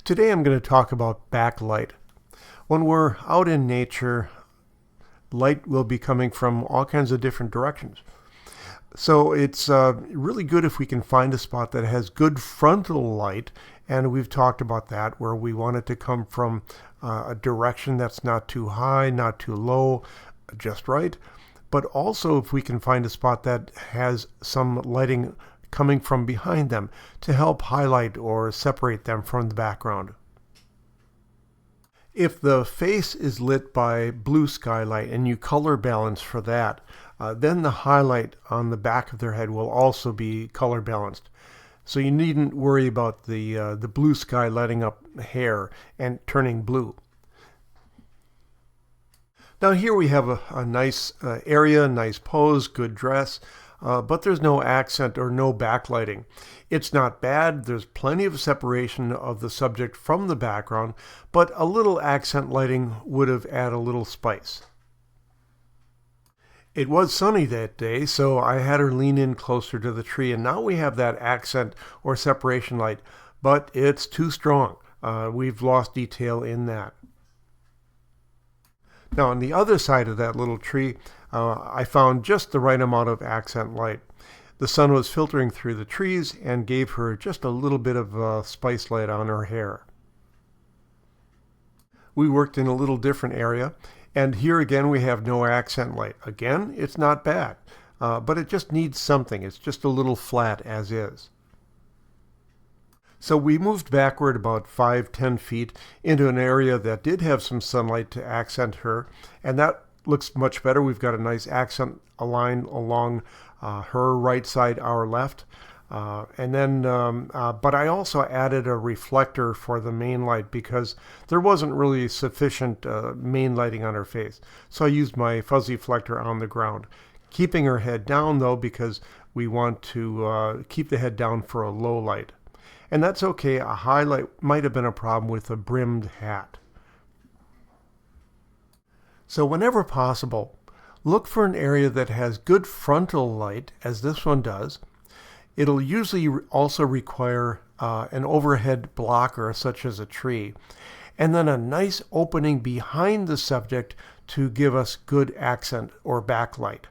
Today I'm going to talk about backlight. When we're out in nature, light will be coming from all kinds of different directions. So it's really good if we can find a spot that has good frontal light, and we've talked about that, where we want it to come from a direction that's not too high, not too low, just right. But also if we can find a spot that has some lighting coming from behind them to help highlight or separate them from the background. If the face is lit by blue skylight and you color balance for that, then the highlight on the back of their head will also be color balanced. So you needn't worry about the blue sky lighting up hair and turning blue. Now here we have a nice area, nice pose, good dress, but there's no accent or no backlighting. It's not bad. There's plenty of separation of the subject from the background, but a little accent lighting would have added a little spice. It was sunny that day, so I had her lean in closer to the tree, and now we have that accent or separation light, but it's too strong. We've lost detail in that. Now on the other side of that little tree, I found just the right amount of accent light. The sun was filtering through the trees and gave her just a little bit of spice light on her hair. We worked in a little different area, and here again we have no accent light. Again, it's not bad, but it just needs something. It's just a little flat as is. So we moved backward about 5-10 feet into an area that did have some sunlight to accent her, and that looks much better. We've got a nice accent line along her right side, our left. But I also added a reflector for the main light because there wasn't really sufficient main lighting on her face. So I used my fuzzy reflector on the ground, keeping her head down though, because we want to keep the head down for a low light. And that's okay. A highlight might have been a problem with a brimmed hat. So whenever possible, look for an area that has good frontal light, as this one does. It'll usually also require an overhead blocker, such as a tree, and then a nice opening behind the subject to give us good accent or backlight.